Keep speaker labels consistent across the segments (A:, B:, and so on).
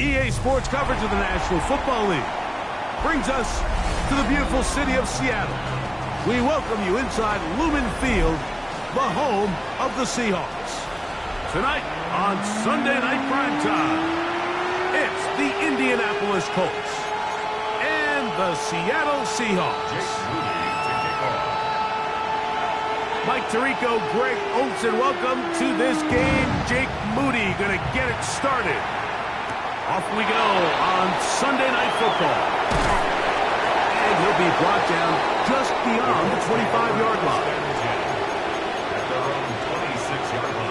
A: EA Sports coverage of the National Football League brings us to the beautiful city of Seattle. We welcome you inside Lumen Field, the home of the Seahawks. Tonight on Sunday Night Primetime, it's the Indianapolis Colts and the Seattle Seahawks. Mike Tirico, Greg Olsen, welcome to this game. Jake Moody going to get it started. Off we go on Sunday Night Football. And he'll be brought down just beyond the 25-yard line. At their own 26-yard line.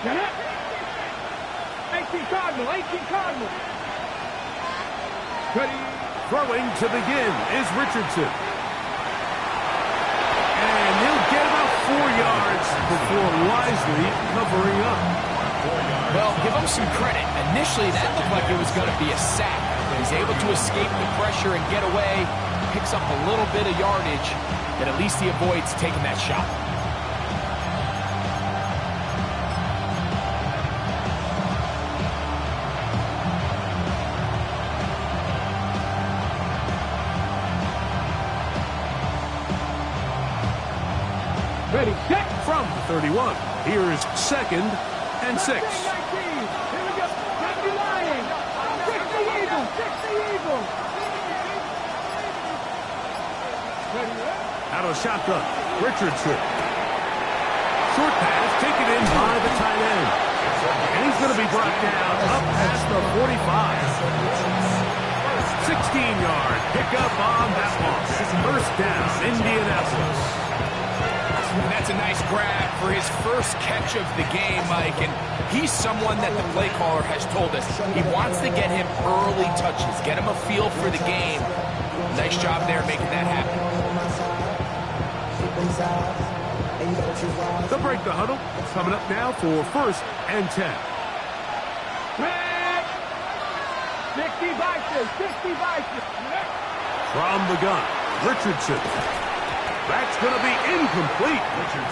B: Get it? 18 Cardinal, 18 Cardinal. Ready.
A: Throwing to begin is Richardson. And he'll get about 4 yards before wisely covering up.
C: Well, give him some credit. Initially, that looked like it was going to be a sack. But he's able to escape the pressure and get away. Picks up a little bit of yardage, but at least he avoids taking that shot.
B: Ready, set.
A: From the 31, here's 2nd and 6.
B: Here we go. Take the Lion. Fix the Eagle. Fix the Eagle. Ready,
A: Out of shotgun, Richardson. Short pass taken in by the tight end. And he's going to be brought down up past the 45. 16-yard pickup on that loss. First down, Indianapolis.
C: And that's a nice grab for his first catch of the game, Mike. And he's someone that the play caller has told us he wants to get him early touches, get him a feel for the game. Nice job there making that happen.
A: They'll break the huddle. Coming up now for 1st and 10.
B: red. 60 Vikings, 60 Vikings.
A: From the gun, Richardson. That's going to be incomplete.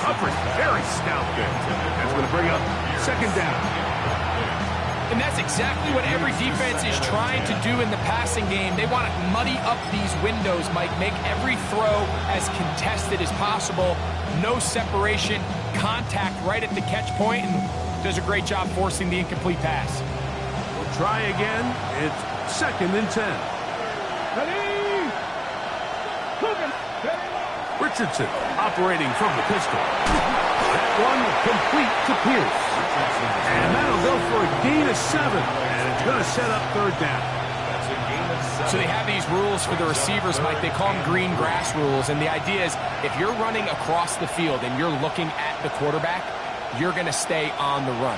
A: Coverage very stout there. That's going to bring up 2nd down.
C: And that's exactly what every defense is trying to do in the passing game. They want to muddy up these windows, Mike, make every throw as contested as possible. No separation, contact right at the catch point, and does a great job forcing the incomplete pass.
A: We'll try again. It's 2nd and 10.
B: Ready. Cooking.
A: Richardson operating from the pistol. That one complete to Pierce. And that'll go for a gain of 7. And it's going to set up 3rd down. That's a gain of 7.
C: So they have these rules for the receivers, Mike. They call them green grass rules. And the idea is if you're running across the field and you're looking at the quarterback, you're going to stay on the run.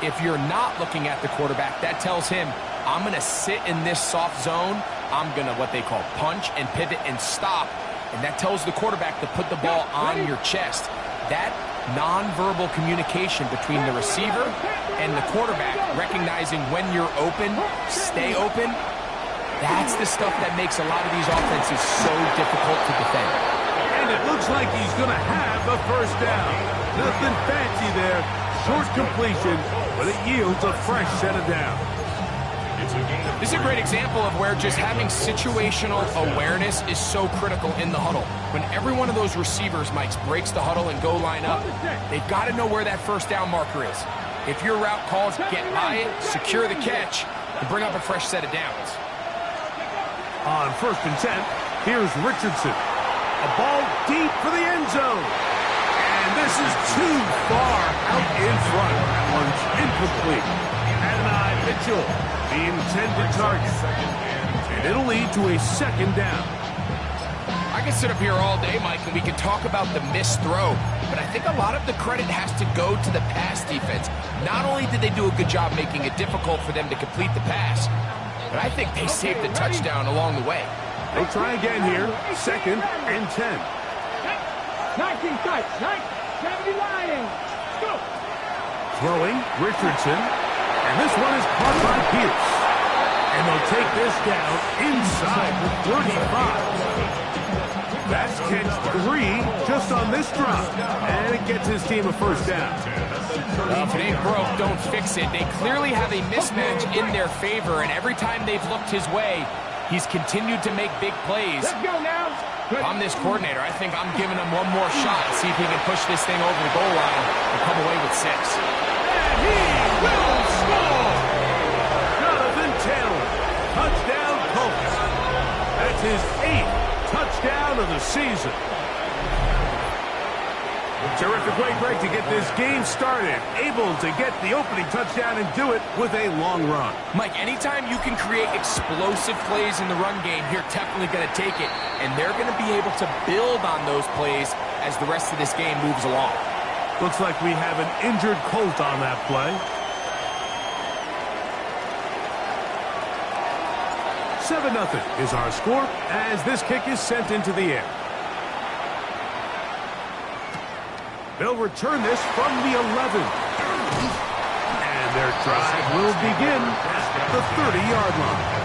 C: If you're not looking at the quarterback, that tells him, I'm going to sit in this soft zone. I'm going to what they call punch and pivot and stop. And that tells the quarterback to put the ball on your chest. That nonverbal communication between the receiver and the quarterback, recognizing when you're open, stay open, that's the stuff that makes a lot of these offenses so difficult to defend.
A: And it looks like he's going to have the 1st down. Nothing fancy there. Short completion, but it yields a fresh set of downs.
C: This is a great example of where just having situational awareness is so critical in the huddle. When every one of those receivers, Mike, breaks the huddle and go line up, they've got to know where that 1st down marker is. If your route calls, get by it, secure the catch, and bring up a fresh set of downs.
A: On 1st and 10, here's Richardson. A ball deep for the end zone. And this is too far out in front. That one's incomplete. Adonai Mitchell, the intended target. And it'll lead to a 2nd down.
C: I can sit up here all day, Mike, and we can talk about the missed throw, but I think a lot of the credit has to go to the pass defense. Not only did they do a good job making it difficult for them to complete the pass, but I think they saved the touchdown along the way.
A: They'll try again here. 2nd and 10.
B: 19 sites. 9, 7, Dandelion. Go.
A: Throwing, Richardson. And this one is caught by Pierce. And they'll take this down inside the 35. That's catch 3 just on this drive. And it gets his team a first down.
C: If it ain't broke, don't fix it. They clearly have a mismatch in their favor, and every time they've looked his way, he's continued to make big plays.
B: Let's go now.
C: If I'm this coordinator, I think I'm giving him one more shot, see if he can push this thing over the goal line and come away with 6.
A: And he will score! Jonathan Taylor, touchdown Colts. That's his 8th touchdown of the season. Terrific way, Greg, to get this game started. Able to get the opening touchdown and do it with a long run.
C: Mike, anytime you can create explosive plays in the run game, you're definitely going to take it. And they're going to be able to build on those plays as the rest of this game moves along.
A: Looks like we have an injured Colt on that play. 7-0 is our score as this kick is sent into the air. They'll return this from the 11. And their drive will begin at the 30-yard line.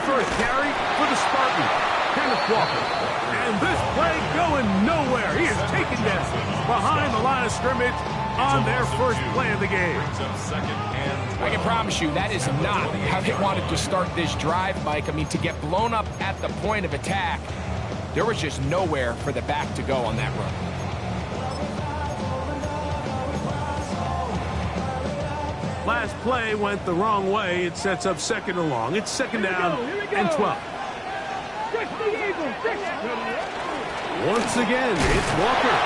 A: First carry for the Spartan, Kenneth Walker. And this play going nowhere. He is taken down behind the line of scrimmage on their first play of the game.
C: I can promise you that is not how they wanted to start this drive, Mike. I mean, to get blown up at the point of attack, there was just nowhere for the back to go on that run.
A: Last play went the wrong way. It sets up second and long. It's second down and 12. Once again, it's Walker.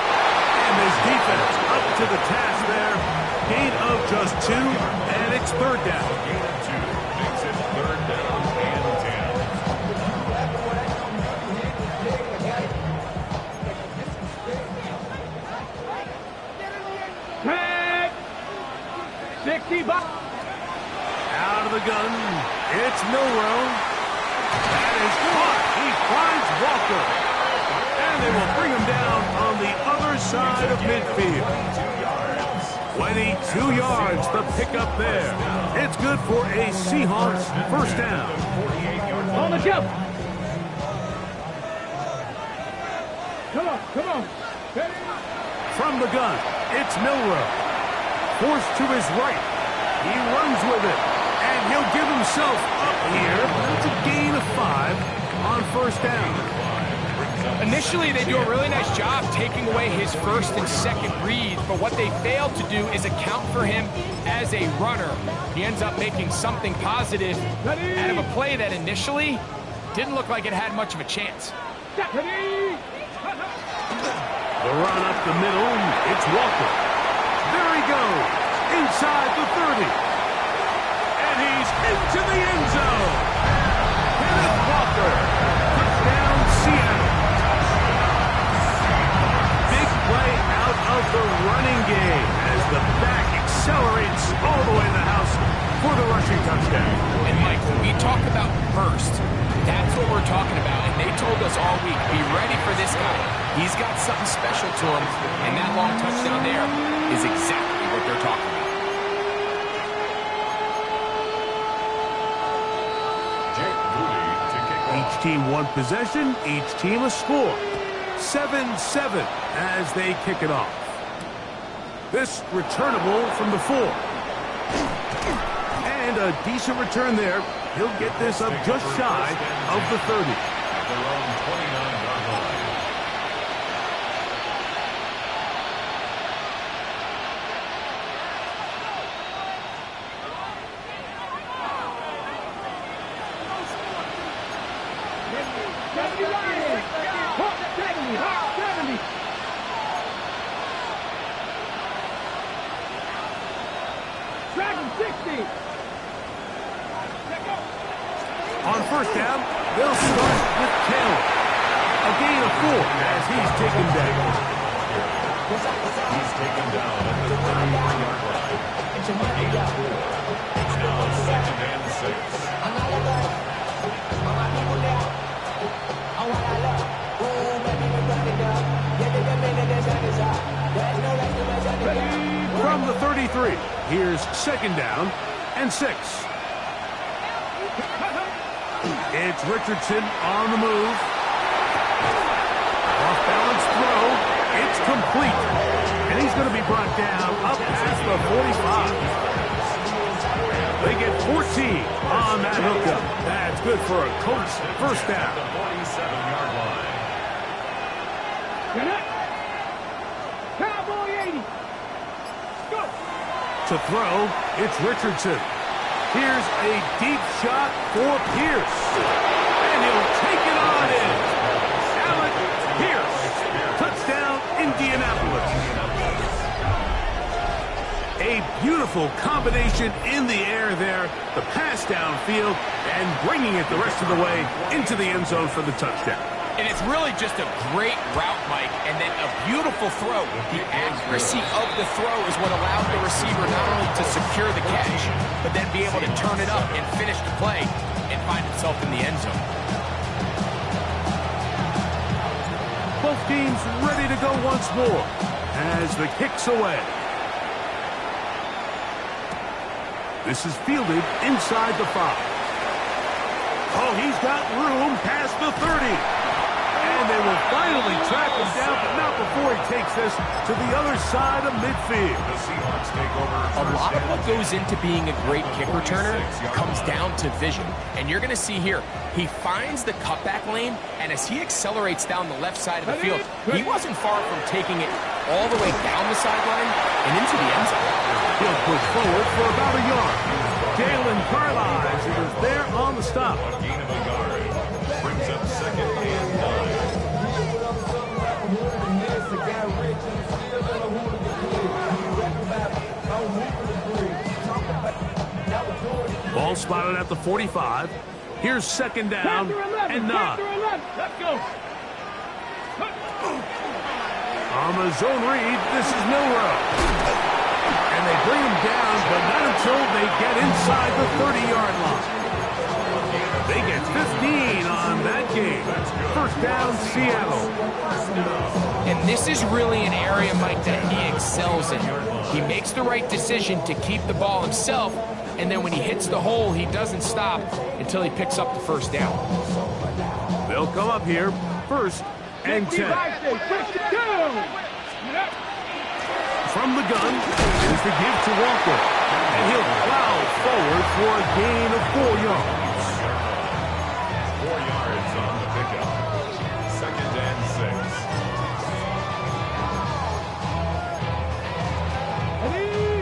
A: And his defense up to the task there. Gain of just 2, and it's third down.
D: Gain of 2 makes it third down and
B: 10. 60.
A: Out of the gun, it's Milrow. That is caught. He finds Walker. And they will bring him down on the other side of midfield. 22 yards, the pickup there. It's good for a Seahawks first down.
B: On the jump. Come on.
A: From the gun, it's Milrow. Forced to his right. He runs with it. And he'll give himself up here. It's a gain of 5 on first down.
C: Initially, they do a really nice job taking away his first and second reads, but what they failed to do is account for him as a runner. He ends up making something positive out of a play that initially didn't look like it had much of a chance.
A: The run up the middle, it's Walker. There he goes, inside the 30. And he's into the end zone. Kenneth Walker, touchdown Seattle. Big play out of the running game as the back accelerates all the way in the house for the rushing touchdown.
C: And Mike, when we talk about burst, that's what we're talking about. And they told us all week, be ready for this guy. He's got something special to him. And that long touchdown there is exactly what they're talking about.
A: Each team one possession, each team a score. 7-7 as they kick it off. This returnable from the 4. And a decent return there. He'll get this up just shy of the 30.
D: their own 29-yard line.
A: On first down, they'll start with Taylor. A gain of 4 as he's taken down.
D: He's taken down at the 33-yard line. A gain of 4. It's now second and 6.
A: From the 33, here's second down and 6. It's Richardson on the move. Off-balance throw. It's complete. And he's going to be brought down up past the 45. They get 14 on that hookup. That's good for a Colts first down.
D: The 47-yard line.
B: Cowboy 80. Go.
A: To throw, it's Richardson. Here's a deep shot for Pierce. And he'll take it on in. Alec Pierce. Touchdown, Indianapolis. A beautiful combination in the air there. The pass downfield and bringing it the rest of the way into the end zone for the touchdown.
C: And it's really just a great route, Mike, and then a beautiful throw. The accuracy of the throw is what allowed the receiver not only to secure the catch, but then be able to turn it up and finish the play and find himself in the end zone.
A: Both teams ready to go once more as the kick's away. This is fielded inside the 5. Oh, he's got room past the 30. And And they will finally track him down, but not before he takes this to the other side of midfield.
D: The Seahawks take over.
C: A lot of what goes into being a great kick returner comes down to vision. And you're going to see here, he finds the cutback lane, and as he accelerates down the left side of the field, he wasn't far from taking it all the way down the sideline and into the end zone.
A: He'll push forward for about a yard. Jalen Carlisle is there on the stop.
D: A gain of a yard. Brings up 2nd and 9.
A: Ball spotted at the 45. Here's 2nd down and 9.
B: Let's go.
A: On the zone read, this is Milrow. And they bring him down, but not until they get inside the 30-yard line. They get 15 on that game. 1st down, Seattle.
C: And this is really an area, Mike, that he excels in. He makes the right decision to keep the ball himself, and then when he hits the hole, he doesn't stop until he picks up the 1st down.
A: They'll come up here, 1st and 10. From the gun, is the give to Walker. And he'll plow forward for a gain of 4 yards.
D: 4 yards on the pickup. 2nd and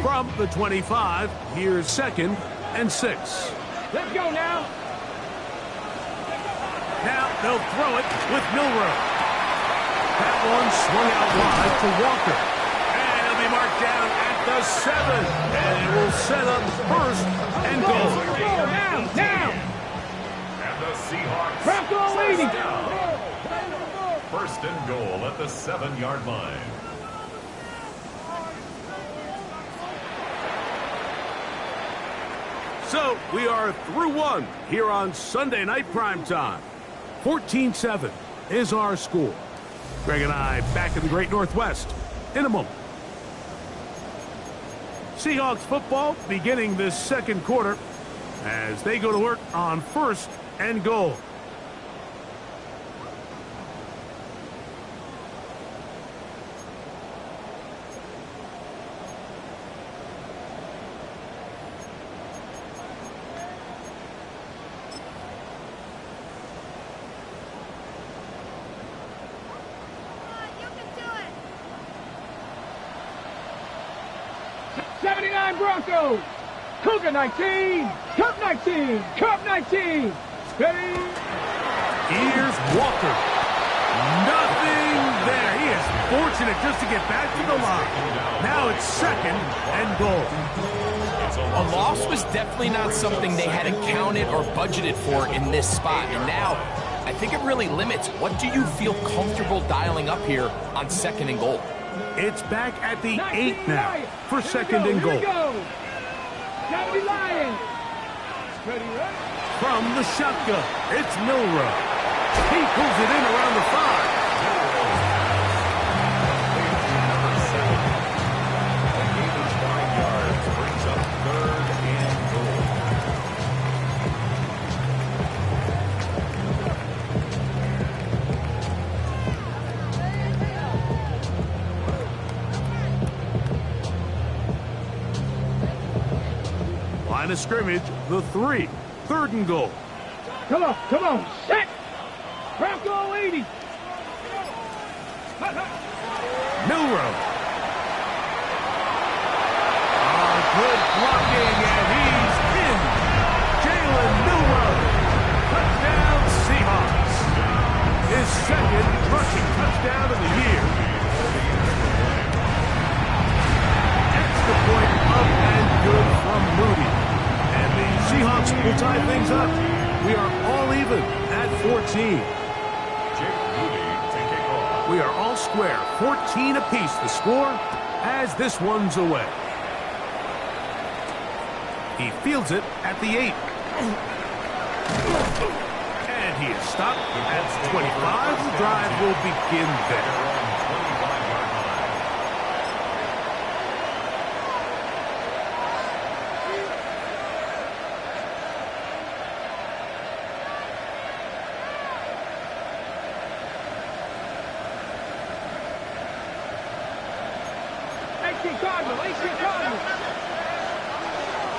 D: 6.
A: From the 25, here's 2nd and 6.
B: Let's go now.
A: Now they'll throw it with Milrow. That one swung out wide to Walker. Marked down at the 7, and it will set up 1st and goal.
B: Now.
D: And the Seahawks
B: Bronco leading.
D: 1st and goal at the 7-yard line.
A: So we are through 1 here on Sunday Night Primetime. 14-7 is our score. Greg and I back in the Great Northwest in a moment. Seahawks football beginning this 2nd quarter as they go to work on 1st and goal.
B: Broncos. Cougar 19. Cup 19. Cup 19. Ready?
A: Here's Walker. Nothing there. He is fortunate just to get back to the line. Now it's 2nd and goal.
C: A loss was definitely not something they had accounted or budgeted for in this spot. And now, I think it really limits what do you feel comfortable dialing up here on 2nd and goal.
A: It's back at the 8 now for 2nd and goal. From the shotgun, it's Milrow. He pulls it in around the 5.
D: Brings up 3rd and goal.
A: Line of scrimmage, the 3. 3rd and goal.
B: Come on, set! Bronco 80!
A: Milrow. Good blocking, and he's in. Jalen Milrow. Touchdown, Seahawks. His 2nd rushing touchdown of the year. Extra point up and good from Moody. And the Seahawks will tie things up. We are all even at 14. We are all square, 14 apiece the score as this one's away. He fields it at the 8. And he is stopped at 25. The drive will begin there.
B: 18 Cardinal, 18 Cardinal.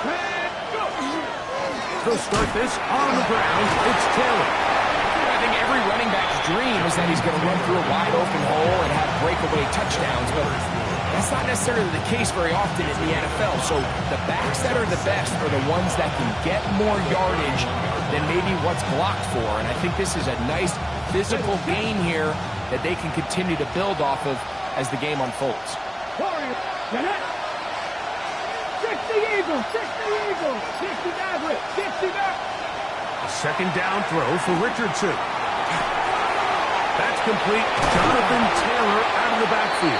B: And go.
A: They'll start this on the ground. It's Taylor.
C: I think every running back's dream is that he's going to run through a wide open hole and have breakaway touchdowns, but that's not necessarily the case very often in the NFL. So the backs that are the best are the ones that can get more yardage than maybe what's blocked for. And I think this is a nice physical game here that they can continue to build off of as the game unfolds.
B: 60 Eagles, 60 Eagles, 60 Maverick, 60 Maverick.
A: A second down throw for Richardson. That's complete. Jonathan Taylor out of the backfield.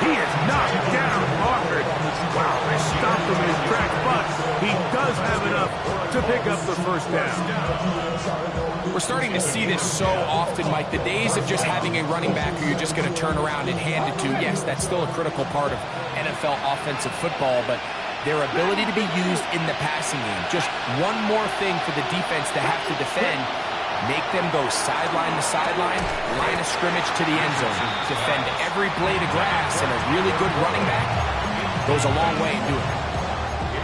A: He is knocked down hard. Wow, they stopped him in his tracks, but he does have enough to pick up the first down.
C: We're starting to see this so often, Mike. The days of just having a running back who you're just going to turn around and hand it to, yes, that's still a critical part of NFL offensive football, but their ability to be used in the passing game, just one more thing for the defense to have to defend. Make them go sideline to sideline, line of scrimmage to the end zone. Defend every blade of grass, and a really good running back goes a long way in doing it.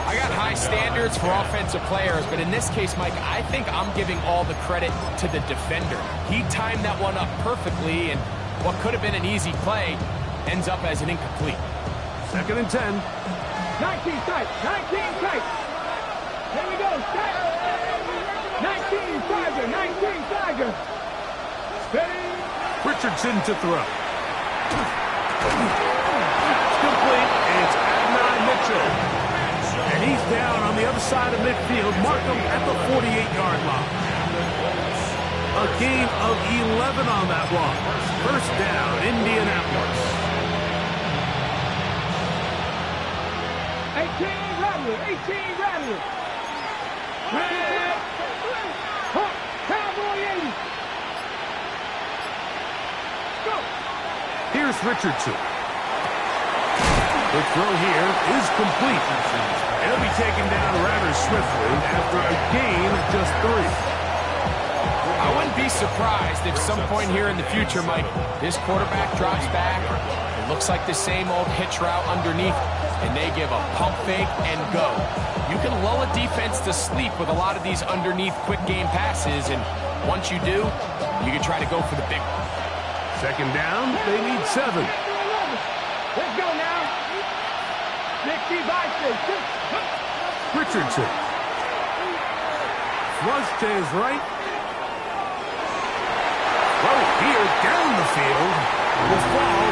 C: I got high standards for offensive players, but in this case, Mike, I think I'm giving all the credit to the defender. He timed that one up perfectly, and what could have been an easy play ends up as an incomplete.
A: 2nd and 10.
B: 19 tight, 19 tight. Here we go, tight. 19 Tiger, 19 Tiger. Steady.
A: Richardson to throw. It's complete, and it's Adnan Mitchell. And he's down on the other side of midfield. Mark him at the 48-yard line. A gain of 11 on that one. First down, Indianapolis.
B: 18 Rattler, 18 Rattler. Cowboy 80. Go.
A: Here's Richardson. The throw here is complete. He'll be taken down rather swiftly after a gain of just 3.
C: I wouldn't be surprised if some point here in the future, Mike, this quarterback drops back. It looks like the same old hitch route underneath, and they give a pump fake and go. You can lull a defense to sleep with a lot of these underneath quick game passes, and once you do, you can try to go for the big one.
A: 2nd down, they need 7.
B: Let's go now. 65,
A: Richardson. Flush to his right. Throw here down the field. The fall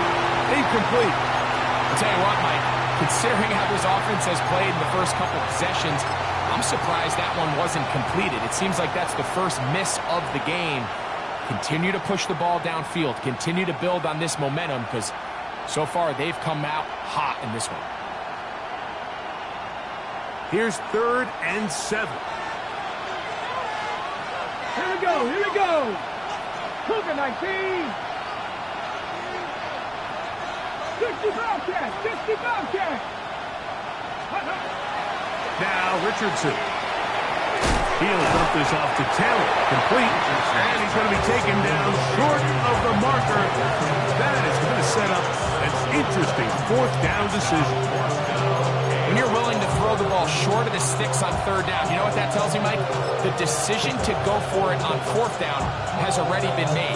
A: incomplete.
C: I'll tell you what, Mike, considering how this offense has played in the first couple possessions, I'm surprised that one wasn't completed. It seems like that's the first miss of the game. Continue to push the ball downfield. Continue to build on this momentum, because so far they've come out hot in this one.
A: Here's 3rd and 7.
B: Here we go, here we go. Cougar 19. 60 Bobcat, 60 Bobcat.
A: Now Richardson. He'll dump this off to Taylor. Complete. And he's going to be taken down short of the marker. That is going to set up an interesting 4th down decision.
C: When you're willing to throw the ball short of the sticks on 3rd down, you know what that tells you, Mike? The decision to go for it on 4th down has already been made.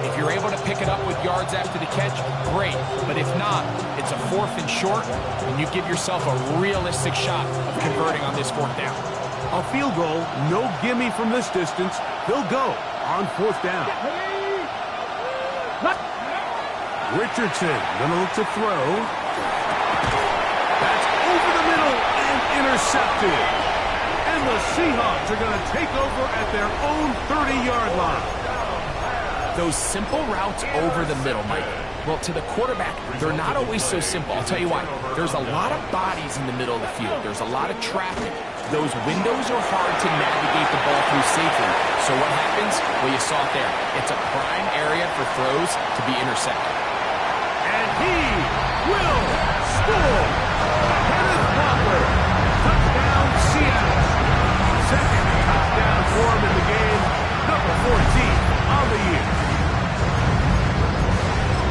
C: If you're able to pick it up with yards after the catch, great. But if not, it's a 4th and short, and you give yourself a realistic shot of converting on this 4th down.
A: A field goal, no gimme from this distance. They'll go on 4th down. Richardson going to look to throw. That's over the middle and intercepted. And the Seahawks are going to take over at their own 30-yard line.
C: Those simple routes over the middle, Mike. Well, to the quarterback, they're not always so simple. I'll tell you why. There's a lot of bodies in the middle of the field. There's a lot of traffic. Those windows are hard to navigate the ball through safely. So what happens? Well, you saw it there. It's a prime area for throws to be intercepted.
A: And he will score. Kenneth Walker. Touchdown, Seattle. 2nd touchdown for him in the game. Number 14 on the year.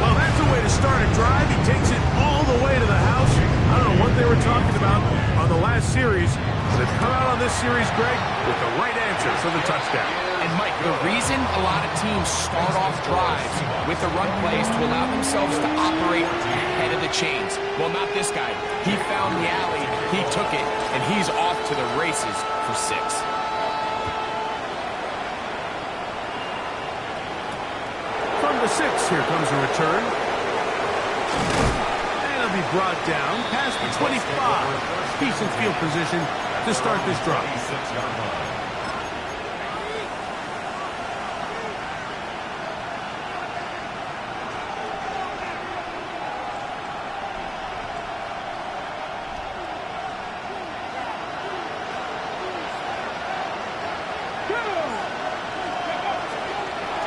A: Well, that's a way to start a drive. He takes it all the way to the house. this series, Greg, with the right answer for the touchdown.
C: And, Mike, the reason a lot of teams start off drives with the run plays to allow themselves to operate ahead of the chains. Well, not this guy. He found the alley, he took it, and he's off to the races for 6.
A: From the 6, here comes a return. And it'll be brought down past the 25. Decent field position to start this drive.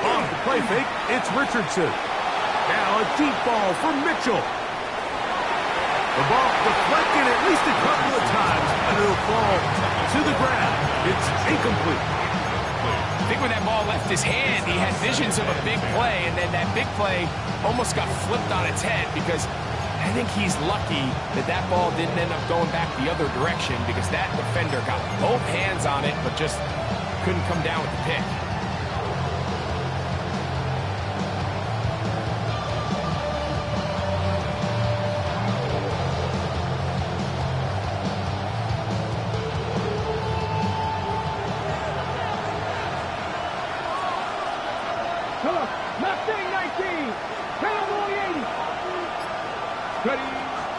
A: Off the play fake, it's Richardson. Now a deep ball for Mitchell. The ball deflected at least a couple of times, and it'll fall to the ground. It's incomplete.
C: I think when that ball left his hand, he had visions of a big play, and then that big play almost got flipped on its head because I think he's lucky that that ball didn't end up going back the other direction because that defender got both hands on it but just couldn't come down with the pick.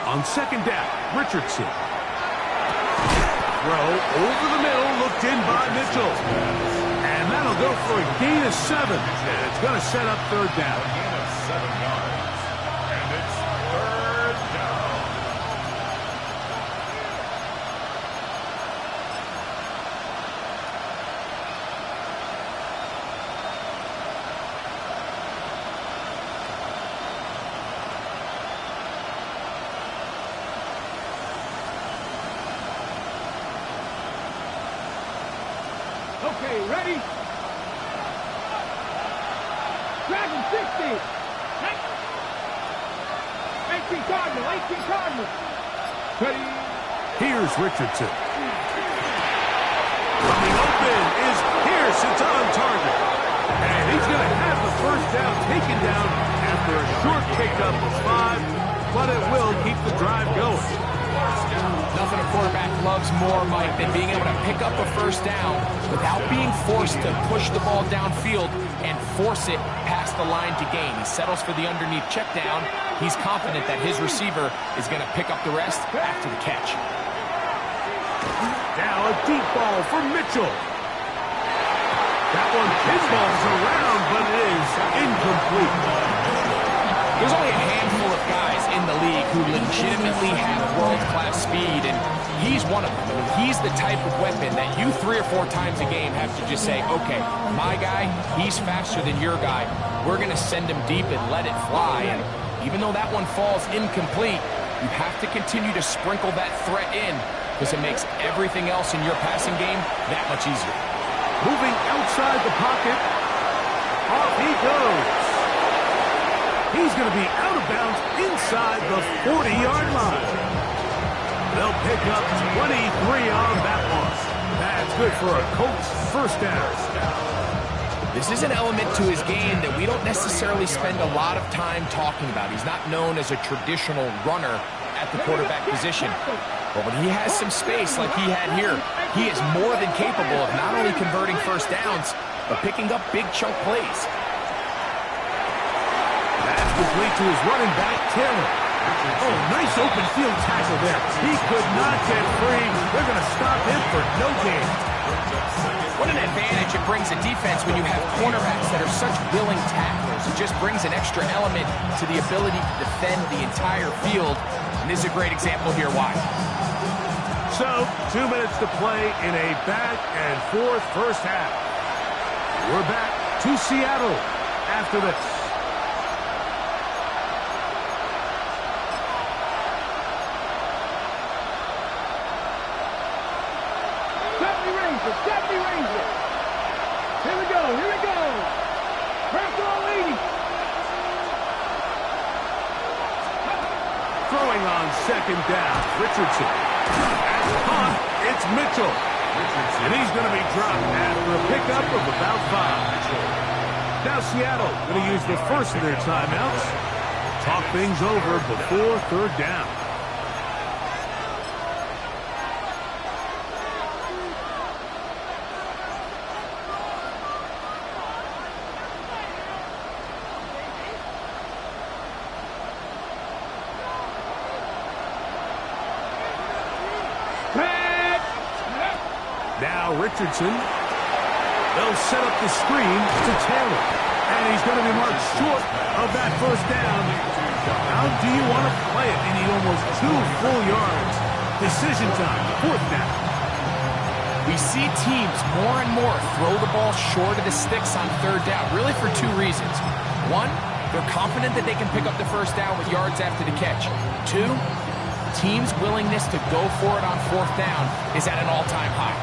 A: On second down, Richardson. Throw over the middle, looked in by Mitchell. And that'll go for a gain of 7. And it's going to set up third down.
D: A gain of 7 yards. And it's third down.
B: Okay, ready? Dragon 60. 18 Cardinal, 18 Cardinal.
A: Ready? Here's Richardson. Running open is Pierce. It's on target. And he's going to have the first down taken down after a short pickup of 5, but it will keep the drive going.
C: Nothing a quarterback loves more, Mike, than being able to pick up a first down without being forced to push the ball downfield and force it past the line to gain. He settles for the underneath check down. He's confident that his receiver is going to pick up the rest after the catch.
A: Now a deep ball for Mitchell. That one pinballs around, but it is incomplete.
C: There's only a handful of guys in the league who legitimately have world-class speed, and he's one of them. I mean, he's the type of weapon that you 3 or 4 times a game have to just say, okay, my guy, he's faster than your guy. We're going to send him deep and let it fly. And even though that one falls incomplete, you have to continue to sprinkle that threat in because it makes everything else in your passing game that much easier.
A: Moving outside the pocket. Off he goes. He's going to be out of bounds inside the 40-yard line. They'll pick up 23 on that one. That's good for a Colts first down.
C: This is an element to his game that we don't necessarily spend a lot of time talking about. He's not known as a traditional runner at the quarterback position. But when he has some space like he had here, he is more than capable of not only converting first downs, but picking up big chunk plays.
A: That's complete to his running back, Taylor. Oh, nice open field tackle there. He could not get free. They're going to stop him for no gain.
C: What an advantage it brings a defense when you have cornerbacks that are such willing tacklers. It just brings an extra element to the ability to defend the entire field. And this is a great example here why.
A: So, 2 minutes to play in a back-and-forth first half. We're back to Seattle after this.
B: Definitely Ranger. Here we go, here we go. Pressure on leading.
A: Throwing on second down, Richardson. As caught, it's Mitchell. And he's going to be dropped after a pickup of about 5. Now Seattle going to use the first of their timeouts. Talk things over before third down. Now Richardson. They'll set up the screen to Taylor. And he's going to be marked short of that first down. How do you want to play it? They need almost 2 full yards. Decision time, fourth down.
C: We see teams more and more throw the ball short of the sticks on third down, really for 2 reasons. 1, they're confident that they can pick up the first down with yards after the catch. 2, teams' willingness to go for it on fourth down is at an all-time high.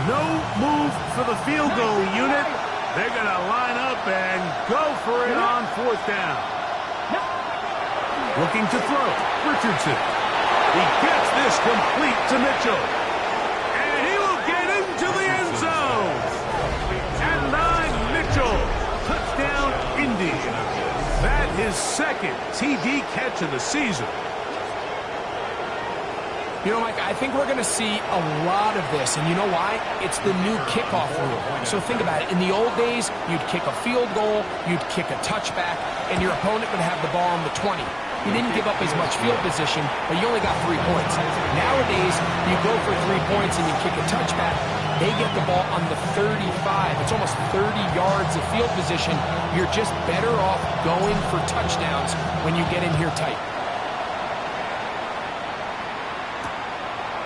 A: No move for the field goal unit. They're going to line up and go for it on fourth down. Looking to throw, Richardson. He gets this complete to Mitchell. And he will get into the end zone. At 9, Mitchell. Touchdown, Indy. That his second TD catch of the season.
C: You know, Mike, I think we're going to see a lot of this, and you know why? It's the new kickoff rule. So think about it. In the old days, you'd kick a field goal, you'd kick a touchback, and your opponent would have the ball on the 20. You didn't give up as much field position, but you only got 3 points. Nowadays, you go for 3 points and you kick a touchback, they get the ball on the 35. It's almost 30 yards of field position. You're just better off going for touchdowns when you get in here tight.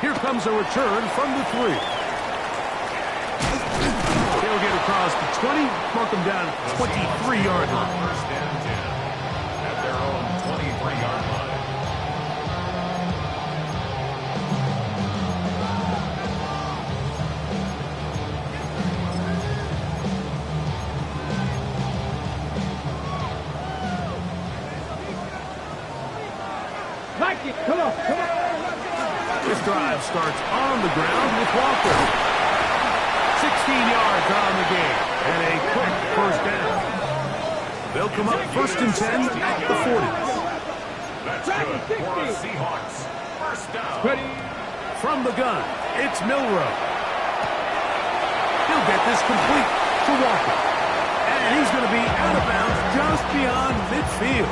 A: Here comes a return from the 3. They'll get across the 20, mark them down at the 23-yard line.
D: First and 10 at their own 23-yard line.
B: Like it. Come on, come on.
A: This drive starts on the ground with Walker. 16 yards on the game and a quick first down. They'll come up first and 10 at the 40.
D: That's good for the Seahawks. First down.
A: From the gun, it's Milroe. He'll get this complete to Walker. And he's going to be out of bounds just beyond midfield.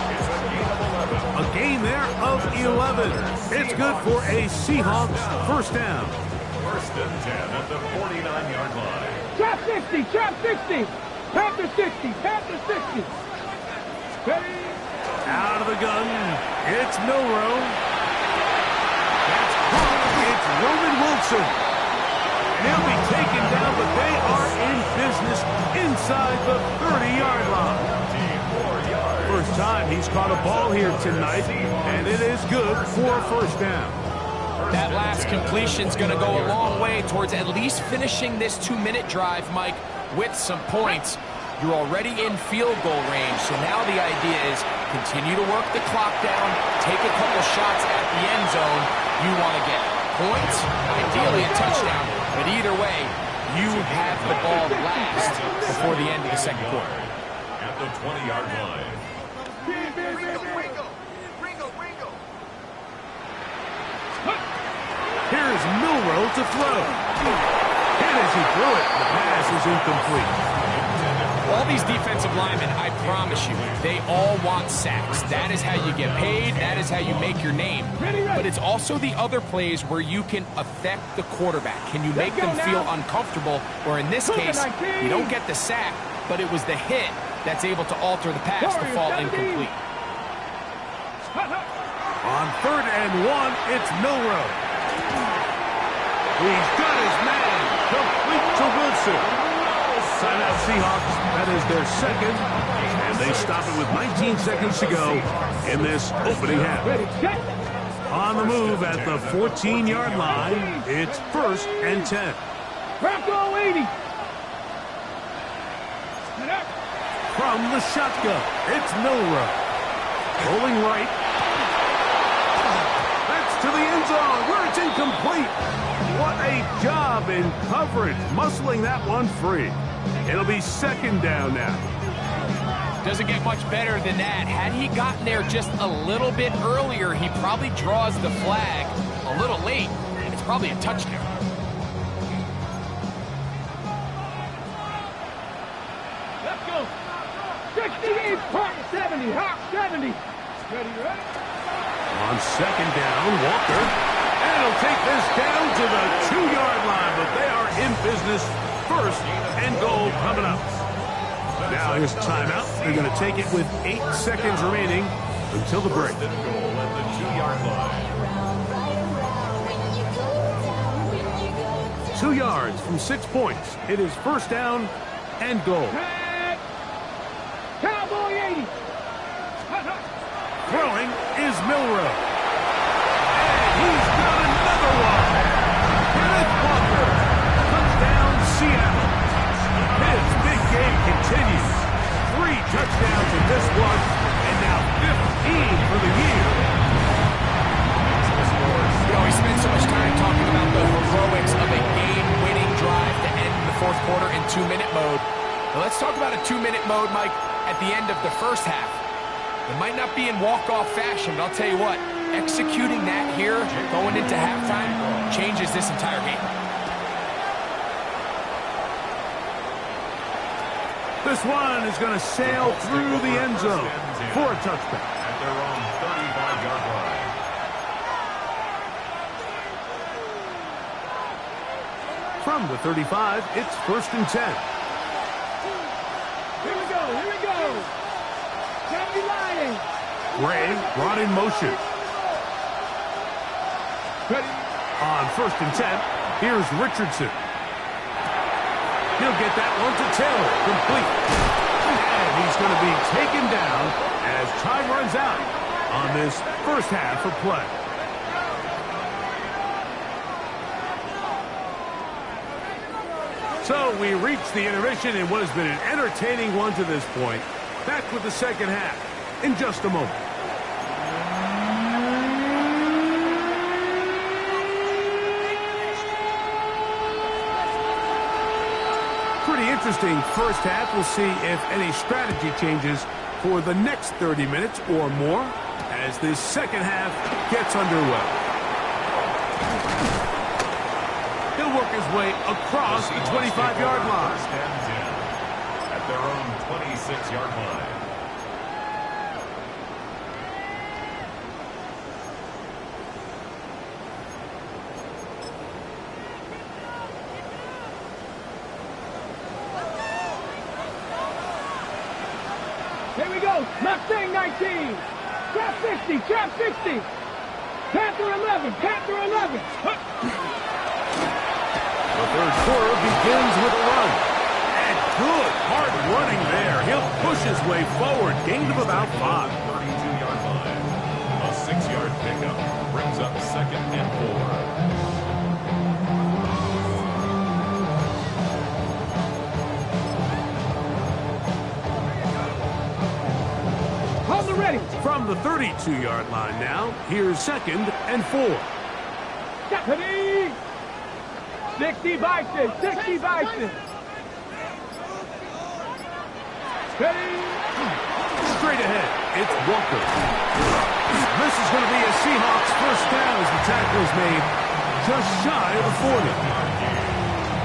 A: A gain there of 11. It's good for a Seahawks first down.
D: First and 10 at the 49-yard line.
B: Trap 60, trap 60. Panther 60, Panther 60. Ready?
A: Out of the gun, it's Milroe. That's caught. It's Roman Wilson. And he'll be taken down, but they are in business inside the 30-yard line. First time he's caught a ball here tonight, and it is good for a first down.
C: That last completion's going to go a long way towards at least finishing this 2-minute drive, Mike, with some points. You're already in field goal range, so now the idea is continue to work the clock down, take a couple shots at the end zone. You want to get points, ideally a touchdown, but either way, you have the ball last before the end of the second quarter.
D: At the 20-yard line.
A: Here's Milroe to throw. And as he threw it, the pass is incomplete.
C: All these defensive linemen, I promise you, they all want sacks. That is how you get paid. That is how you make your name. But it's also the other plays where you can affect the quarterback. Can you make them feel uncomfortable? Or in this case, you don't get the sack, but it was the hit that's able to alter the pass to fall incomplete.
A: On 3rd and 1, it's Milroe. He's got his man. Complete to Wilson. Timeout Seahawks. That is their second. And they stop it with 19 seconds to go in this opening half. On the move at the 14-yard line, it's 1st and 10.
B: Bronco 80.
A: From the shotgun, it's Milroe. Rolling right. That's to the end zone where it's incomplete. What job in coverage, muscling that one free. It'll be second down now.
C: Doesn't get much better than that. Had he gotten there just a little bit earlier, he probably draws the flag a little late, and it's probably a touchdown.
B: Let's go. 68, Hawk 70, Hawk 70. Ready, ready?
A: On second down, Walker. And he'll take this down to the 2-yard line, but they are in business. First and goal coming up. Now here's timeout. They're going to take it with 8 seconds remaining until the break.
D: First and goal at the 2-yard line.
A: 2 yards from 6 points. It is first down and goal.
B: Cowboy 80.
A: Throwing is Milrow. And he's got another one. Kenneth Walker. Touchdown, Seattle. His big game continues. 3 touchdowns in this one, and now 15 for the year.
C: You know, we spent so much time talking about the heroics of a game-winning drive to end the fourth quarter in 2-minute mode. Well, let's talk about a 2-minute mode, Mike, at the end of the first half. It might not be in walk-off fashion, but I'll tell you what, executing that here, going into halftime, changes this entire game.
A: This one is going to sail through the end zone for a touchdown.
D: At their own 35-yard line.
A: From the 35, it's first and 10.
B: Here we go, here we go. Can't be lying.
A: Gray brought in motion.
B: Ready?
A: On first and 10, here's Richardson. He'll get that one to Taylor, complete. And he's going to be taken down as time runs out on this first half of play. So we reach the intermission in what has been an entertaining one to this point. Back with the second half in just a moment. Pretty interesting first half. We'll see if any strategy changes for the next 30 minutes or more as this second half gets underway. He'll work his way across the 25-yard line.
D: First and 10 at their own 26-yard line.
B: Here we go. Mustang 19. Trap 60. Trap 60. Panther 11. Panther 11.
A: The third quarter begins with a run. And good hard running there. He'll push his way forward. Gain of about 5.
D: 32-yard line. A 6-yard pickup brings up second and 4.
B: Ready.
A: From the 32-yard line now, here's second and 4.
B: Ready. 60 Bison. 60 Bison. Ready.
A: Straight ahead, it's Walker. This is going to be a Seahawks first down as the tackle is made just shy of the 40.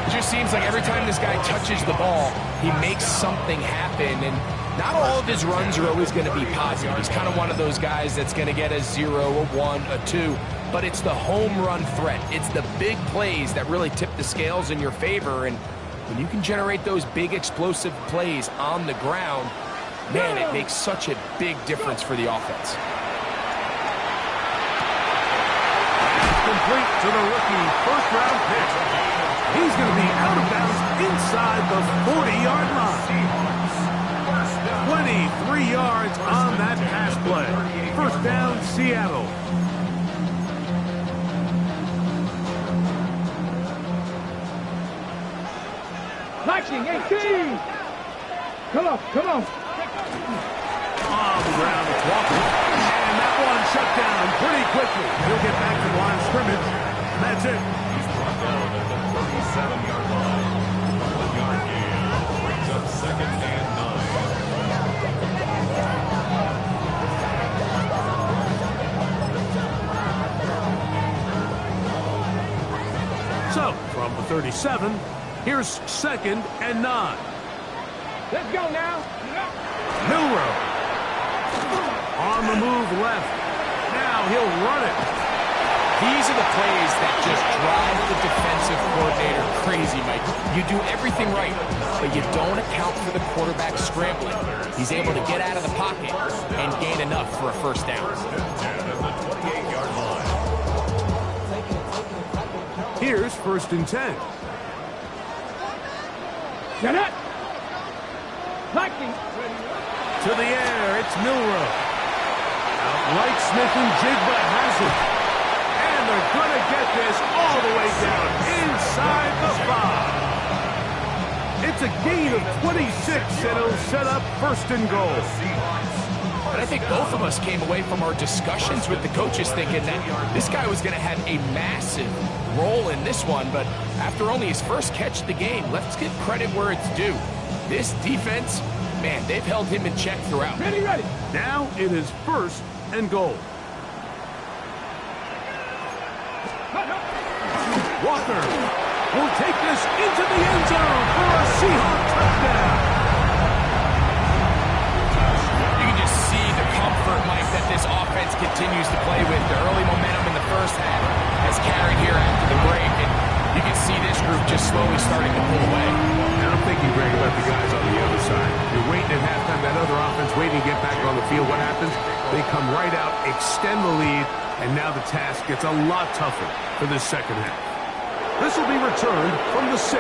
C: It just seems like every time this guy touches the ball, he makes something happen, and not all of his runs are always going to be positive. He's kind of one of those guys that's going to get a 0, a 1, a 2, but it's the home run threat. It's the big plays that really tip the scales in your favor, and when you can generate those big explosive plays on the ground, man, it makes such a big difference for the offense.
A: Complete to the rookie first-round pick. He's going to be out of bounds inside the 40-yard line. 23 yards on that pass play. First down, Seattle.
B: Lightning 18. Come on, come on.
A: On the ground, it's Walker. And that one shut down pretty quickly. He'll get back to the line of scrimmage. And that's it.
D: He's brought down at the
A: From the 37, here's 2nd and 9.
B: Let's go now.
A: Milrow. On the move left. Now he'll run it.
C: These are the plays that just drive the defensive coordinator crazy, Mike. You do everything right, but you don't account for the quarterback scrambling. He's able to get out of the pocket and gain enough for a first down.
A: Here's 1st and 10.
B: Get it. Lightning.
A: To the air, it's Milrow. Outright Smith and Jigba has it. And they're going to get this all the way down inside the 5. It's a gain of 26, and it'll set up 1st and goal.
C: But I think both of us came away from our discussions with the coaches thinking that this guy was going to have a massive role in this one, but after only his first catch of the game, let's give credit where it's due. This defense, man, they've held him in check throughout.
B: Ready, ready.
A: Now it is 1st and goal. Walker will take this into the end zone for a Seahawks touchdown.
C: You can just see the comfort, Mike, that this offense continues to play with. The early momentum in the first half has carried here after the break, and you can see this group just slowly starting to pull away.
A: Now I'm thinking, Greg, about the guys on the other side. You're waiting at halftime, that other offense waiting to get back on the field. What happens? They come right out, extend the lead, and now the task gets a lot tougher for this second half. This will be returned from the 6.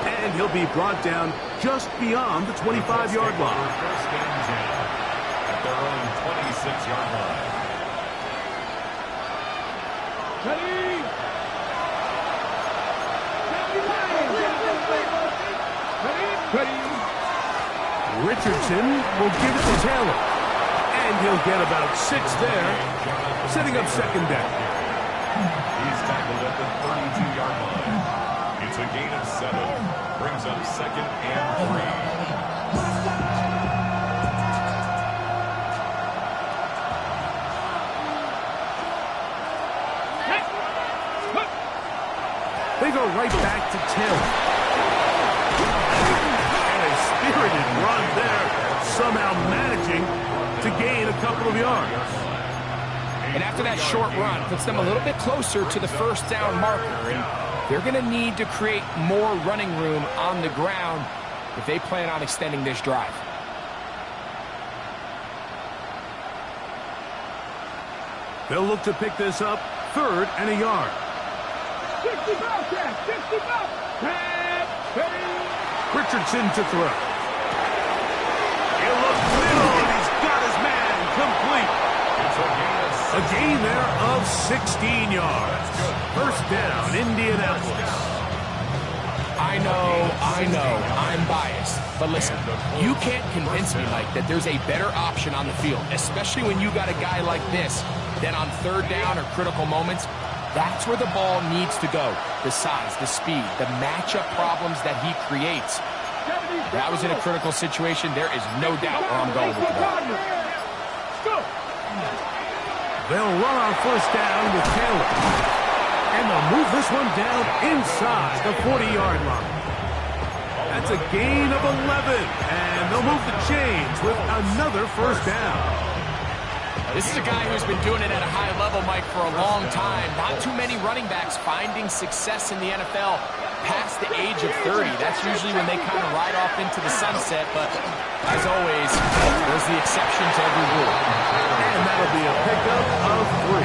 A: And he'll be brought down just beyond the 25-yard line.
D: First and 10 at their own 26-yard line.
B: Ready. Ready.
A: Richardson will give it to Taylor. And he'll get about 6 there, setting up 2nd down.
D: He's tackled at the 32-yard line. It's a gain of 7. Brings up 2nd and
A: 3. They go right back to Taylor. And a spirited run there, somehow managing to gain a couple of yards.
C: And after that short run, puts them a little bit closer to the first down marker. And they're going to need to create more running room on the ground if they plan on extending this drive.
A: They'll look to pick this up 3rd and a yard.
B: 60 ball tap. 60 ball. Tap. Ready.
A: Richardson to throw. He'll look middle, and he's got his man complete. A gain there of 16 yards. First down, Indianapolis.
C: I know, I'm biased. But listen, you can't convince me, Mike, that there's a better option on the field, especially when you got a guy like this, that on 3rd down or critical moments, that's where the ball needs to go. The size, the speed, the matchup problems that he creates. If I was in a critical situation, there is no doubt where I'm going with the ball.
A: They'll run on 1st down with Taylor. And they'll move this one down inside the 40-yard line. That's a gain of 11. And they'll move the chains with another 1st down.
C: This is a guy who's been doing it at a high level, Mike, for a long time. Not too many running backs finding success in the NFL past the age of 30. That's usually when they kind of ride off into the sunset. But as always, there's the exception to every rule.
A: And that'll be a pickup of 3.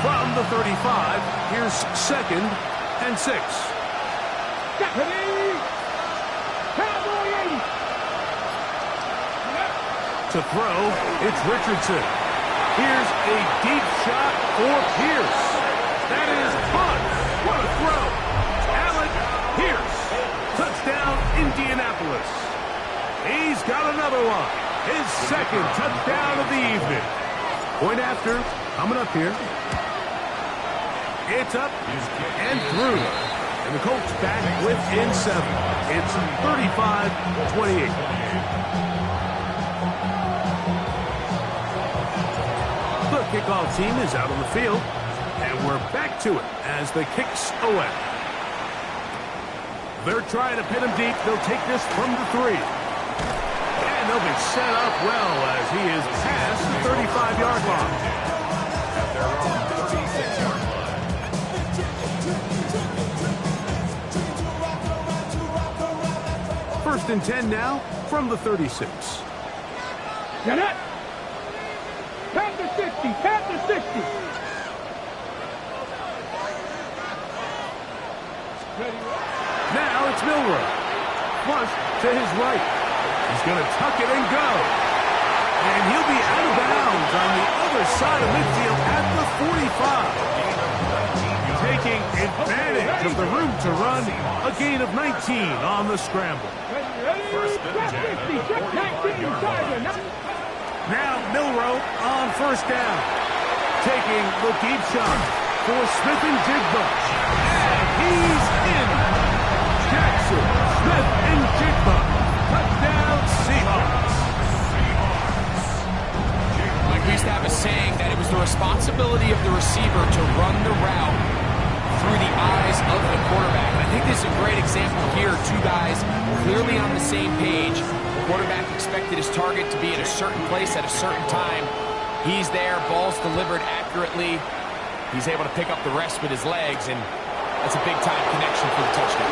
A: From the 35, here's 2nd and 6. To throw, it's Richardson. Here's a deep shot for Pierce. That is fun. What a throw. Allen Pierce. Touchdown, Indianapolis. He's got another one. His 2nd touchdown of the evening. Point after, coming up here. It's up and through. And the Colts back within 7. It's 35-28. kickoff team is out on the field. And we're back to it as the kick's away. They're trying to pin him deep. They'll take this from the 3. And they'll be set up well as he is past the 35-yard line.
D: At their own 36-yard line.
A: First and 10 now from the 36.
B: Get it! Panther 60, Panther 60.
A: Now it's Milroe. Flush to his right. He's going to tuck it and go. And he'll be out of bounds on the other side of midfield at the 45. Taking advantage of the room to run. A gain of 19 on the scramble.
D: First and 10 at the 45-yard line.
A: Now Milroe on first down. Taking the deep shot for Smith and Jigba. And he's in. Jackson, Smith, and Jigba. Touchdown, Seahawks.
C: Like we used to have a saying that it was the responsibility of the receiver to run the route through the eyes of the quarterback. And I think this is a great example here. Two guys clearly on the same page. The quarterback expected his target to be at a certain place at a certain time. He's there, ball's delivered accurately. He's able to pick up the rest with his legs, and that's a big-time connection for the touchdown.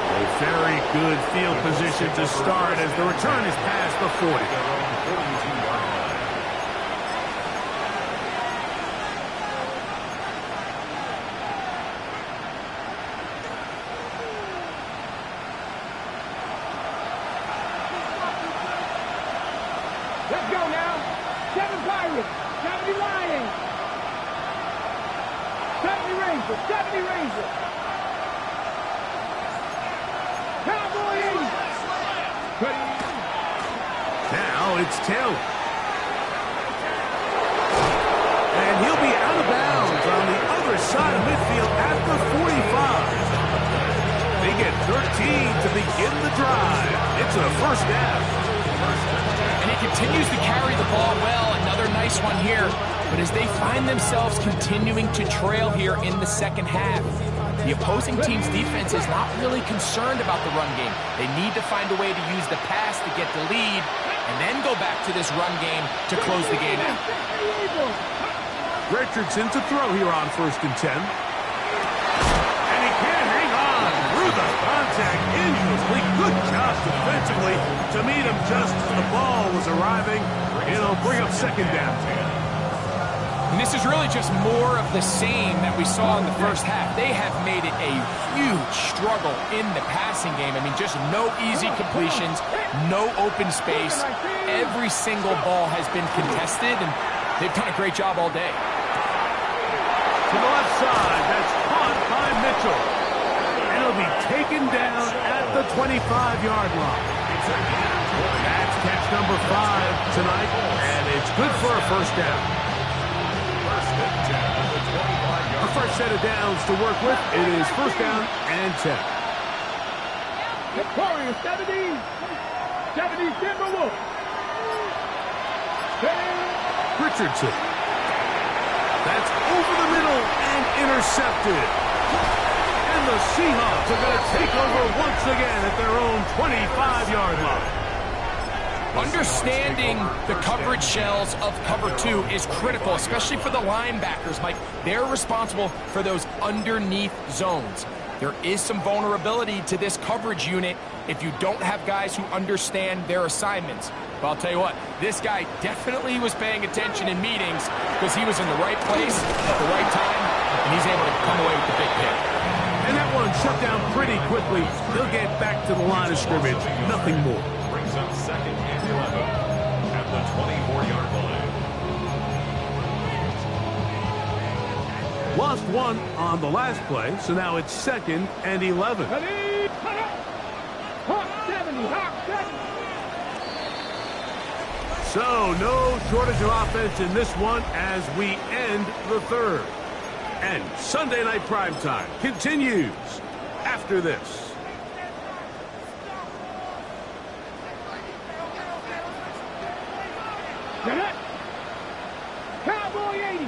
A: A very good field position to start as the return is past the 40.
B: Let's go now. 7 Pirates, 70 Lions. 70 Rangers, 70 Rangers. Cowboys.
A: Now it's Taylor. And he'll be out of bounds on the other side of midfield at the 45. They get 13 to begin the drive. It's a first down.
C: And he continues to carry the ball well. Another nice one here. But as they find themselves continuing to trail here in the second half, the opposing team's defense is not really concerned about the run game. They need to find a way to use the pass to get the lead and then go back to this run game to close the game out.
A: Richardson to throw here on first and 10. And he can't hang on through the contact. Incomplete. Good job defensively to meet him just as the ball was arriving. It'll bring up second down.
C: And this is really just more of the same that we saw in the first half. They have made it a huge struggle in the passing game. I mean, just no easy completions, no open space. Every single ball has been contested, and they've done a great job all day.
A: To the left side, that's caught by Mitchell. And it'll be taken down at the 25-yard line. That's catch number 5 tonight, and it's good for a first down. A fresh set of downs to work with. It is first down and 10.
B: Victoria 70. 70 Timberwolves.
A: Richardson. That's over the middle and intercepted. And the Seahawks are going to take over once again at their own 25-yard line.
C: Understanding the coverage shells of cover 2 is critical, especially for the linebackers, Mike. They're responsible for those underneath zones. There is some vulnerability to this coverage unit if you don't have guys who understand their assignments. But I'll tell you what, this guy definitely was paying attention in meetings because he was in the right place at the right time, and he's able to come away with the big hit.
A: And that one shut down pretty quickly. They'll get back to the line of scrimmage. Nothing more.
D: Brings up second and 11 at the 24-yard line.
A: Lost one on the last play, so now it's second and 11.
B: Ready? Hawk 70. Hawk 70.
A: So no shortage of offense in this one as we end the third. And Sunday Night Primetime continues after this.
B: Cowboy 80.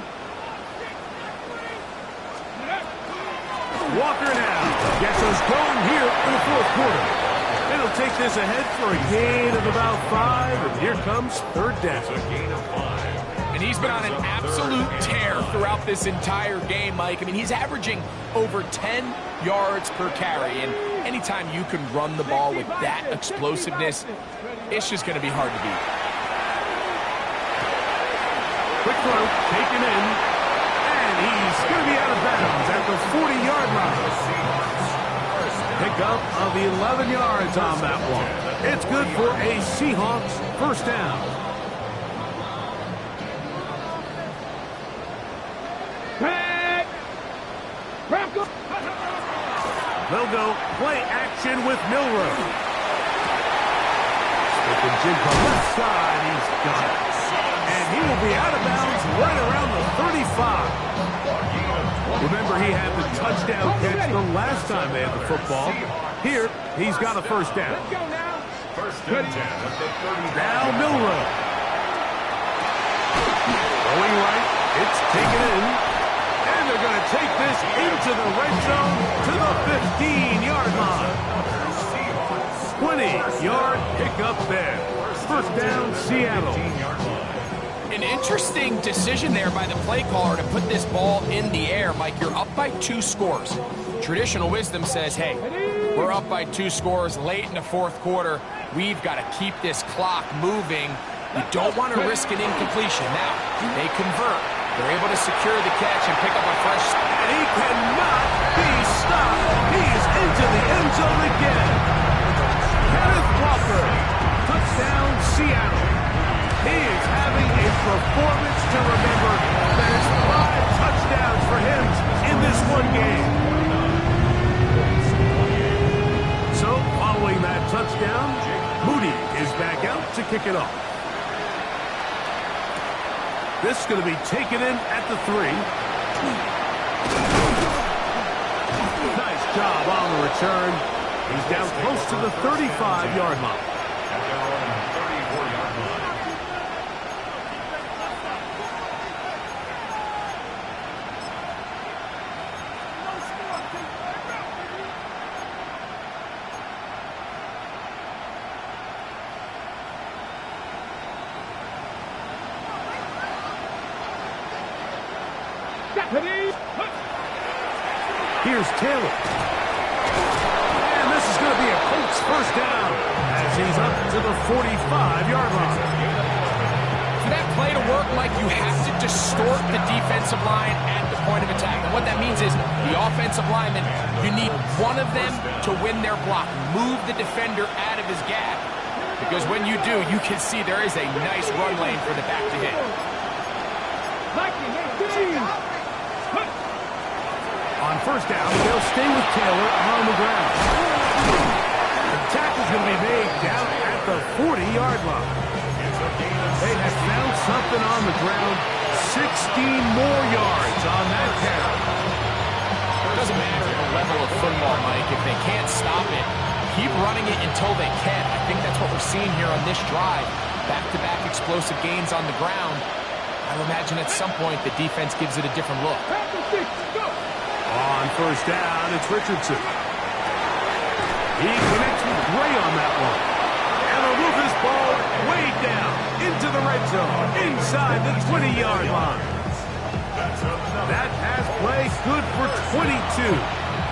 A: Walker now gets us going here in the fourth quarter. It'll take this ahead for a gain of about 5, and here comes third down.
C: And he's been on an absolute tear throughout this entire game, Mike. I mean, he's averaging over 10 yards per carry, and anytime you can run the ball with that explosiveness, it's just going to be hard to beat.
A: Quick throw, taken in, and he's going to be out of bounds at the 40-yard line. Pickup of 11 yards on that one. It's good for a Seahawks first down. They'll go play action with Milroe. Slipping jig to the left side. He's got it. And he will be out of bounds right around the 35. Remember, he had the touchdown catch the last time they had the football. Here, he's got a first down.
B: Let's go now.
D: First and 10 at the 30.
A: Now Milroe. Going right. It's taken in. And they're going to take this into the red zone to the 15-yard line. 20-yard pickup there. First down, Seattle.
C: An interesting decision there by the play caller to put this ball in the air. Mike, you're up by 2 scores. Traditional wisdom says, hey, we're up by 2 scores late in the fourth quarter. We've got to keep this clock moving. You don't want to risk an incompletion. Now, they convert. They're able to secure the catch and pick up a fresh.
A: And he cannot be stopped. He is into the end zone again. Kenneth Walker. Touchdown, Seattle. He is having a performance to remember. That is 5 touchdowns for him in this one game. So, following that touchdown, Moody is back out to kick it off. This is going to be taken in at the 3. Nice job on the return. He's down close to the 35-yard line. Here's Taylor. And this is going to be a Colts first down as he's up to the 45-yard line.
C: For that play to work, Mike, you have to distort the defensive line at the point of attack. And what that means is the offensive lineman, you need one of them to win their block. Move the defender out of his gap. Because when you do, you can see there is a nice run lane for the back to hit.
A: On first down, they'll stay with Taylor on the ground. The tackle's going to be made down at the 40-yard line. They have found something on the ground. 16 more yards on that carry.
C: It doesn't matter the level of football, Mike. If they can't stop it, keep running it until they can. I think that's what we're seeing here on this drive. Back-to-back explosive gains on the ground. I would imagine at some point the defense gives it a different look.
A: On first down, it's Richardson. He connects with Gray on that one. And they'll move this ball way down into the red zone, inside the 20-yard line. That pass play good for 22.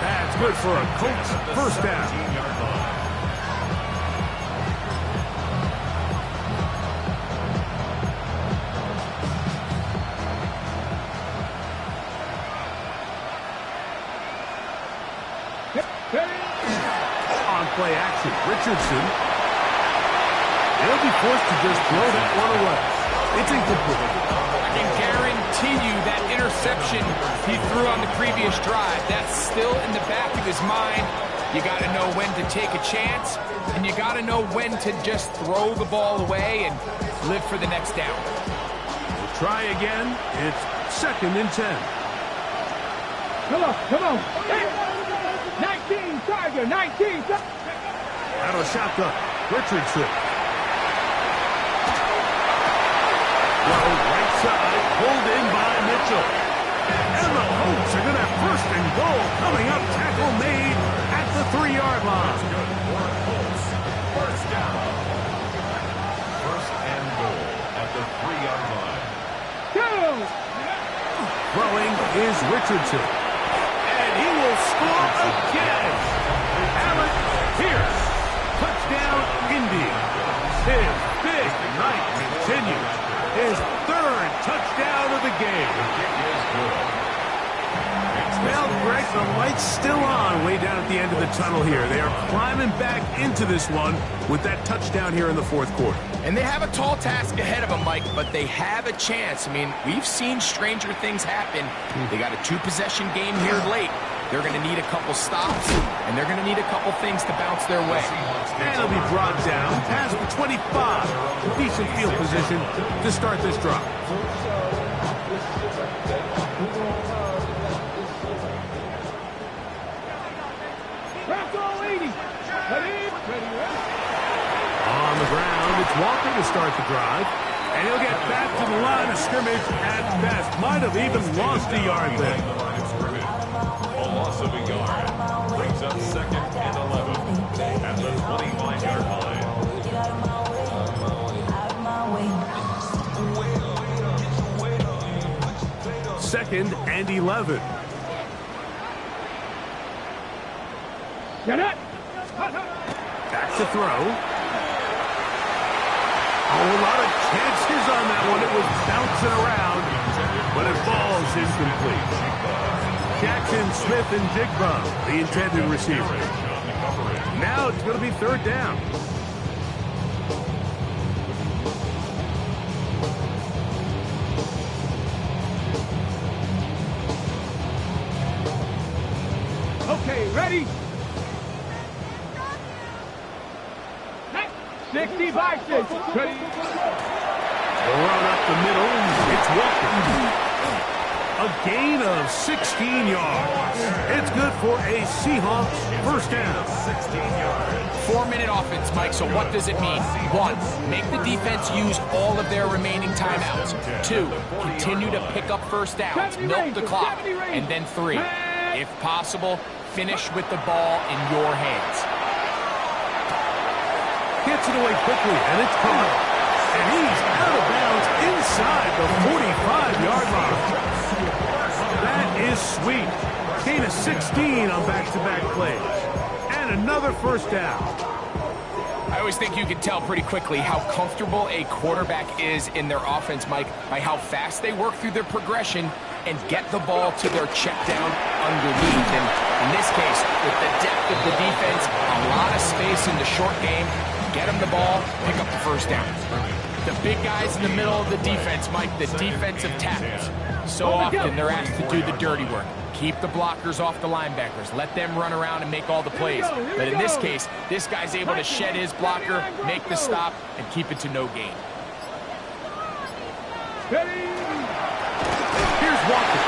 A: That's good for a Colts first down. On play action, Richardson. He'll be forced to just throw that one away. It's incomplete.
C: I can guarantee you that interception he threw on the previous drive, that's still in the back of his mind. You got to know when to take a chance, and you got to know when to just throw the ball away and live for the next down.
A: We'll try again. It's 2nd and 10.
B: Come on. 19, Tiger, 19.
A: Out of shotgun, Richardson. throw right side, pulled in by Mitchell. And the Colts are going to have first and goal coming up. Tackle made at the 3-yard line.
D: First down. First and goal at the 3-yard line.
A: Throwing is Richardson. And he will score again. Allen Pierce. Touchdown, Indy. His big night continues. His 3rd touchdown of the game. Well, Greg, the light's still on way down at the end of the tunnel here. They are climbing back into this one with that touchdown here in the 4th quarter.
C: And they have a tall task ahead of them, Mike, but they have a chance. I mean, we've seen stranger things happen. They got a 2-possession game here late. They're going to need a couple stops, and they're going to need a couple things to bounce their way.
A: And it'll be brought down past the 25. Decent field position to start this drive. On the ground, it's Walker to start the drive. And he'll get back to the line of scrimmage at best. Might have even lost a yard there.
D: A loss of a yard brings up 2nd and 11 at the 25-yard line.
A: 2nd and 11.
B: Get it!
A: Back to throw. Oh, a lot of chances on that one. It was bouncing around, but it falls incomplete. Jackson, Smith, and Jigba, the intended receiver. Now it's going to be 3rd down.
B: Okay, ready? 60 by 6. Ready?
A: Run up the middle. It's Walker. A gain of 16 yards. It's good for a Seahawks first down.
D: 16 yards.
C: 4-minute offense, Mike, so what does it mean? 1, make the defense use all of their remaining timeouts. 2, continue to pick up first downs, milk the clock. And then 3, if possible, finish with the ball in your hands.
A: Gets it away quickly, and it's caught. And he's out of bounds inside the 45-yard line. That is sweet. Gain of 16 on back-to-back plays. And another first down.
C: I always think you can tell pretty quickly how comfortable a quarterback is in their offense, Mike, by how fast they work through their progression and get the ball to their check down underneath. And in this case, with the depth of the defense, a lot of space in the short game, get them the ball, pick up the first down. The big guys in the middle of the defense, Mike, the defensive tackles. So often they're asked to do the dirty work. Keep the blockers off the linebackers. Let them run around and make all the plays. But in this case, this guy's able to shed his blocker, make the stop, and keep it to no gain.
A: Here's Walker.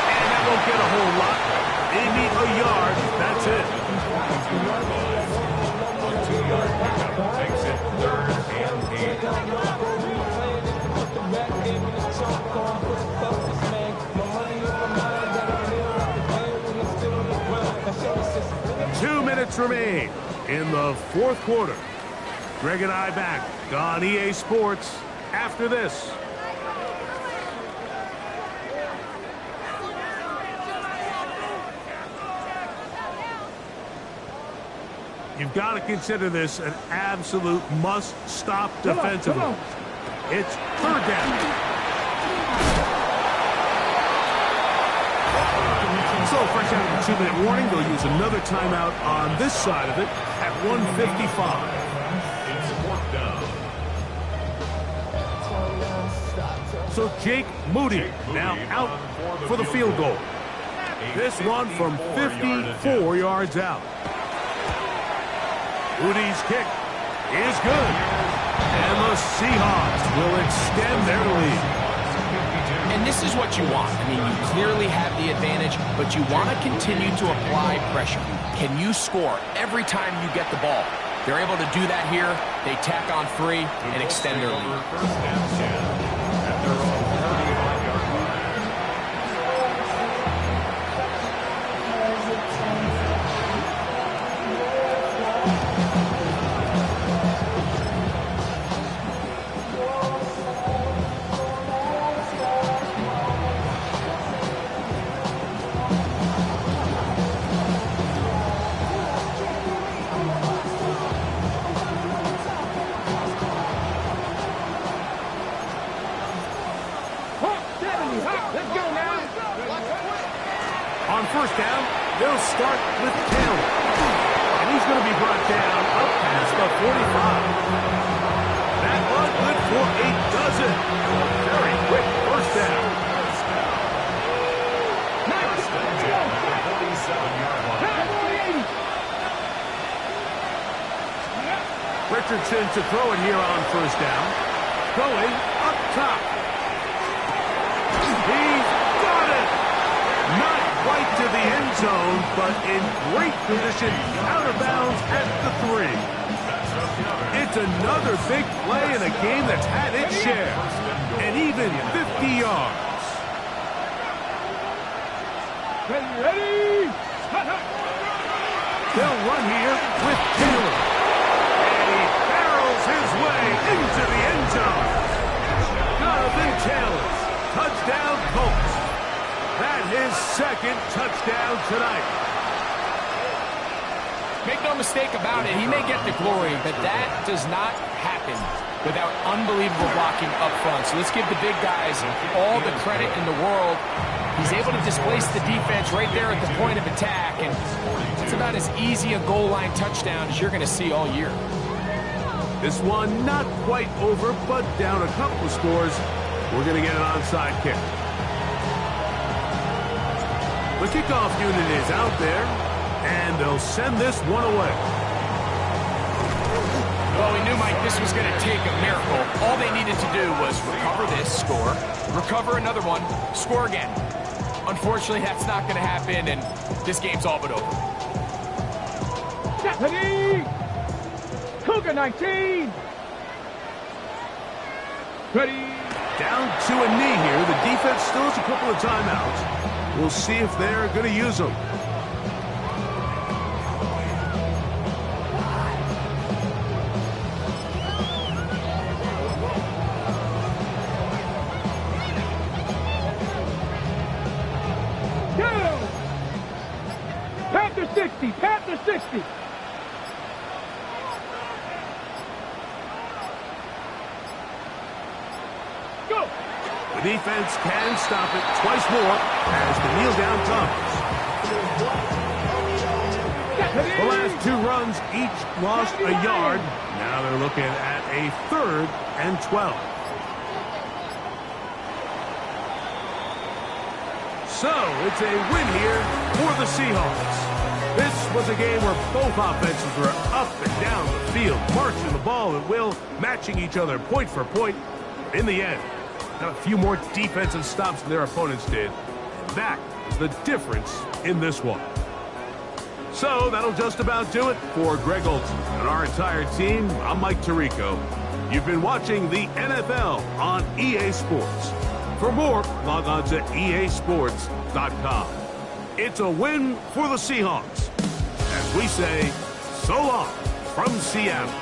A: And that won't get a whole lot. They need a yard. That's it.
D: A 2-yard pickup makes it 3rd and 8.
A: 2 minutes remain in the 4th quarter. Greg and I back on EA Sports after this. You've got to consider this an absolute must-stop defensively. It's 3rd down. So, fresh out of the 2-minute warning, they'll use another timeout on this side of it at 1:55.
D: It's 4th down.
A: So Jake Moody now out for the field goal. This one from 54 yards out. Moody's kick is good. And the Seahawks will extend their lead.
C: And this is what you want. I mean, you clearly have the advantage, but you want to continue to apply pressure. Can you score every time you get the ball? They're able to do that here. They tack on 3 and extend their lead.
D: First and 10 at their own 35-yard line.
A: On first down, they'll start with Taylor. And he's going to be brought down up past the 45. That one good for a dozen. Very quick first down. Richardson to throw it here on first down. Going up top. He's got it. Not quite to the end zone, but in great position out of bounds at the 3. It's another big play in a game that's had its share. And even 50 yards.
B: Ready?
A: They'll run here with Taylor. And he barrels his way into the end zone. Jonathan Taylor. Touchdown, Colts. That's his second touchdown tonight.
C: Make no mistake about it, he may get the glory, but that does not happen without unbelievable blocking up front. So let's give the big guys all the credit in the world. He's able to displace the defense right there at the point of attack, and it's about as easy a goal line touchdown as you're going to see all year.
A: This one not quite over, but down a couple of scores. We're going to get an onside kick. The kickoff unit is out there, and they'll send this one away.
C: Well, we knew, Mike, this was going to take a miracle. All they needed to do was recover this, score, recover another one, score again. Unfortunately, that's not going to happen, and this game's all but over.
B: Ready? Cougar 19. Ready?
A: Down to a knee here. The defense still has a couple of timeouts. We'll see if they're going to use them.
B: Go! Panther 60. Panther 60. Go!
A: The defense can stop it twice more as the kneel down comes. The last two runs each lost a yard. Now they're looking at a 3rd and 12. So it's a win here for the Seahawks. This was a game where both offenses were up and down the field, marching the ball at will, matching each other point for point. In the end, got a few more defensive stops than their opponents did. And that is the difference in this one. So that'll just about do it for Greg Olson and our entire team. I'm Mike Tirico. You've been watching the NFL on EA Sports. For more, log on to easports.com. It's a win for the Seahawks. As we say, so long from Seattle.